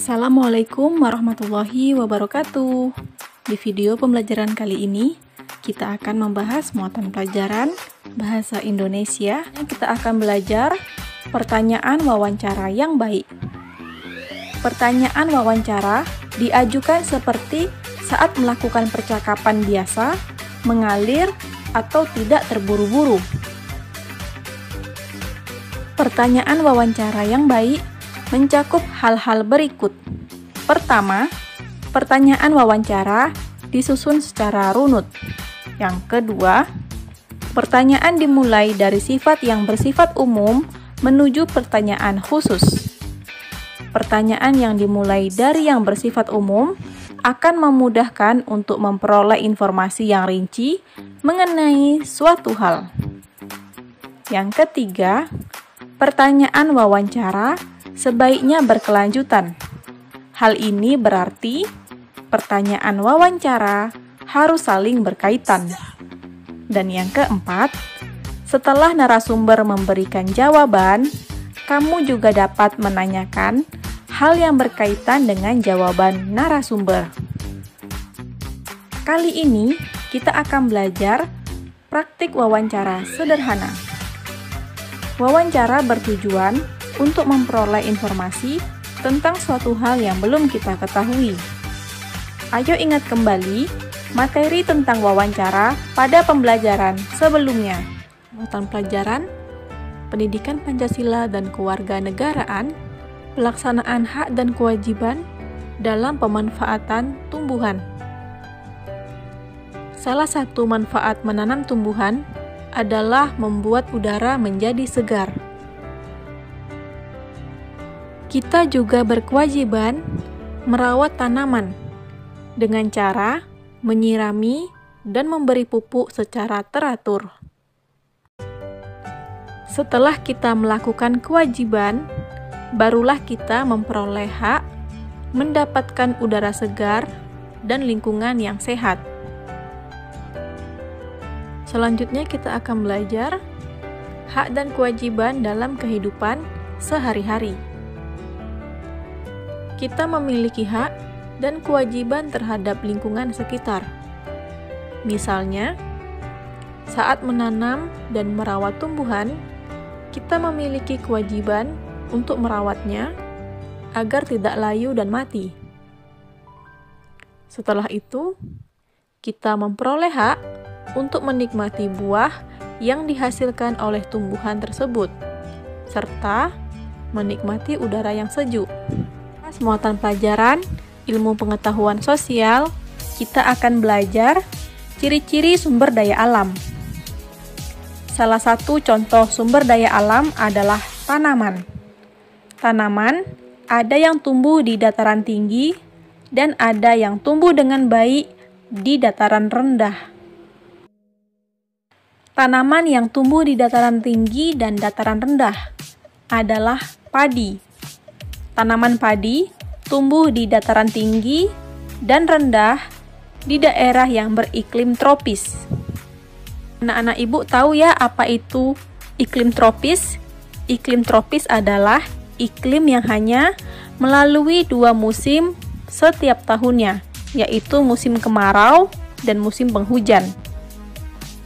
Assalamualaikum warahmatullahi wabarakatuh. Di video pembelajaran kali ini, kita akan membahas muatan pelajaran Bahasa Indonesia. Kita akan belajar pertanyaan wawancara yang baik. Pertanyaan wawancara diajukan seperti saat melakukan percakapan biasa, mengalir, atau tidak terburu-buru. Pertanyaan wawancara yang baik mencakup hal-hal berikut. Pertama, pertanyaan wawancara disusun secara runut. Yang kedua, pertanyaan dimulai dari sifat yang bersifat umum menuju pertanyaan khusus. Pertanyaan yang dimulai dari yang bersifat umum akan memudahkan untuk memperoleh informasi yang rinci mengenai suatu hal. Yang ketiga, pertanyaan wawancara sebaiknya berkelanjutan. Hal ini berarti pertanyaan wawancara harus saling berkaitan. Dan yang keempat, setelah narasumber memberikan jawaban, kamu juga dapat menanyakan hal yang berkaitan dengan jawaban narasumber. Kali ini kita akan belajar praktik wawancara sederhana. Wawancara bertujuan untuk memperoleh informasi tentang suatu hal yang belum kita ketahui. Ayo ingat kembali materi tentang wawancara pada pembelajaran sebelumnya. Muatan pelajaran, pendidikan Pancasila dan kewarganegaraan, pelaksanaan hak dan kewajiban dalam pemanfaatan tumbuhan. Salah satu manfaat menanam tumbuhan adalah membuat udara menjadi segar. Kita juga berkewajiban merawat tanaman dengan cara menyirami dan memberi pupuk secara teratur. Setelah kita melakukan kewajiban, barulah kita memperoleh hak, mendapatkan udara segar, dan lingkungan yang sehat. Selanjutnya kita akan belajar hak dan kewajiban dalam kehidupan sehari-hari. Kita memiliki hak dan kewajiban terhadap lingkungan sekitar. Misalnya, saat menanam dan merawat tumbuhan, kita memiliki kewajiban untuk merawatnya agar tidak layu dan mati. Setelah itu, kita memperoleh hak untuk menikmati buah yang dihasilkan oleh tumbuhan tersebut, serta menikmati udara yang sejuk. Muatan pelajaran ilmu pengetahuan sosial, kita akan belajar ciri-ciri sumber daya alam. Salah satu contoh sumber daya alam adalah tanaman. Tanaman ada yang tumbuh di dataran tinggi dan ada yang tumbuh dengan baik di dataran rendah. Tanaman yang tumbuh di dataran tinggi dan dataran rendah adalah padi. Tanaman padi tumbuh di dataran tinggi dan rendah di daerah yang beriklim tropis. Anak-anak ibu tahu ya apa itu iklim tropis? Iklim tropis adalah iklim yang hanya melalui 2 musim setiap tahunnya, yaitu musim kemarau dan musim penghujan.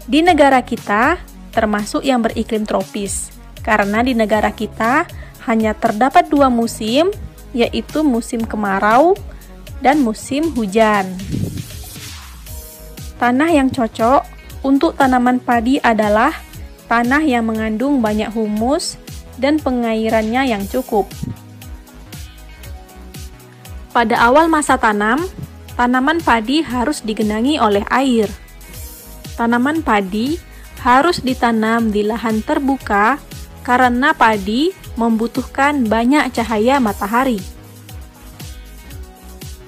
Di negara kita termasuk yang beriklim tropis, karena di negara kita hanya terdapat 2 musim, yaitu musim kemarau dan musim hujan. Tanah yang cocok untuk tanaman padi adalah tanah yang mengandung banyak humus dan pengairannya yang cukup. Pada awal masa tanam, tanaman padi harus digenangi oleh air. Tanaman padi harus ditanam di lahan terbuka karena padi membutuhkan banyak cahaya matahari.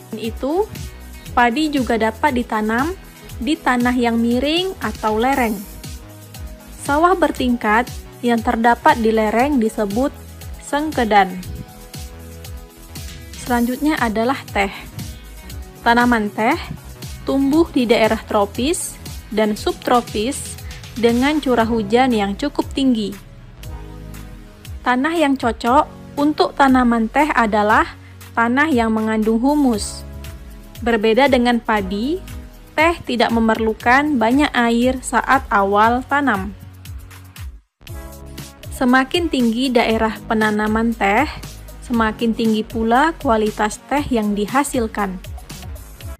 Selain itu, padi juga dapat ditanam di tanah yang miring atau lereng. Sawah bertingkat yang terdapat di lereng disebut sengkedan. Selanjutnya adalah teh. Tanaman teh tumbuh di daerah tropis dan subtropis dengan curah hujan yang cukup tinggi. Tanah yang cocok untuk tanaman teh adalah tanah yang mengandung humus. Berbeda dengan padi, teh tidak memerlukan banyak air saat awal tanam. Semakin tinggi daerah penanaman teh, semakin tinggi pula kualitas teh yang dihasilkan.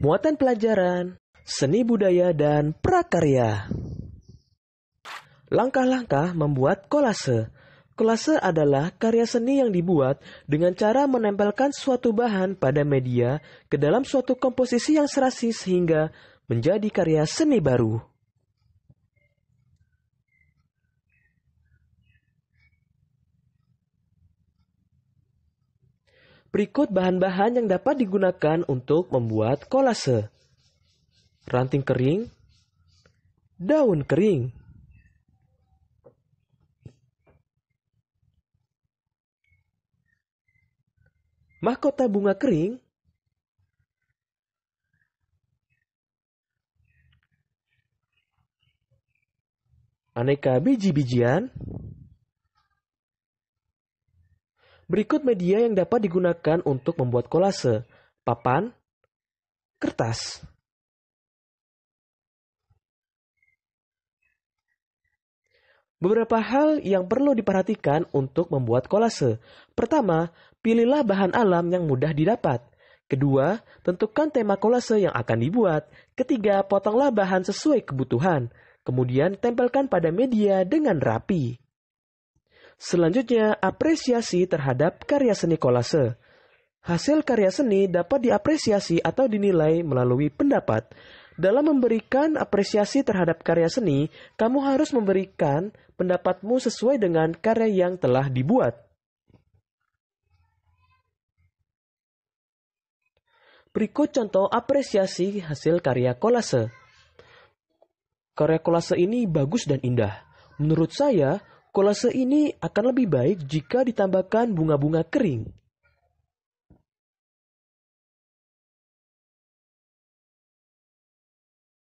Muatan pelajaran, seni budaya dan prakarya. Langkah-langkah membuat kolase. Kolase adalah karya seni yang dibuat dengan cara menempelkan suatu bahan pada media ke dalam suatu komposisi yang serasi sehingga menjadi karya seni baru. Berikut bahan-bahan yang dapat digunakan untuk membuat kolase. Ranting kering, daun kering, mahkota bunga kering, aneka biji-bijian. Berikut media yang dapat digunakan untuk membuat kolase: papan, kertas. Beberapa hal yang perlu diperhatikan untuk membuat kolase. Pertama, pilihlah bahan alam yang mudah didapat. Kedua, tentukan tema kolase yang akan dibuat. Ketiga, potonglah bahan sesuai kebutuhan. Kemudian, tempelkan pada media dengan rapi. Selanjutnya, apresiasi terhadap karya seni kolase. Hasil karya seni dapat diapresiasi atau dinilai melalui pendapat. Dalam memberikan apresiasi terhadap karya seni, kamu harus memberikan pendapatmu sesuai dengan karya yang telah dibuat. Berikut contoh apresiasi hasil karya kolase. Karya kolase ini bagus dan indah. Menurut saya, kolase ini akan lebih baik jika ditambahkan bunga-bunga kering.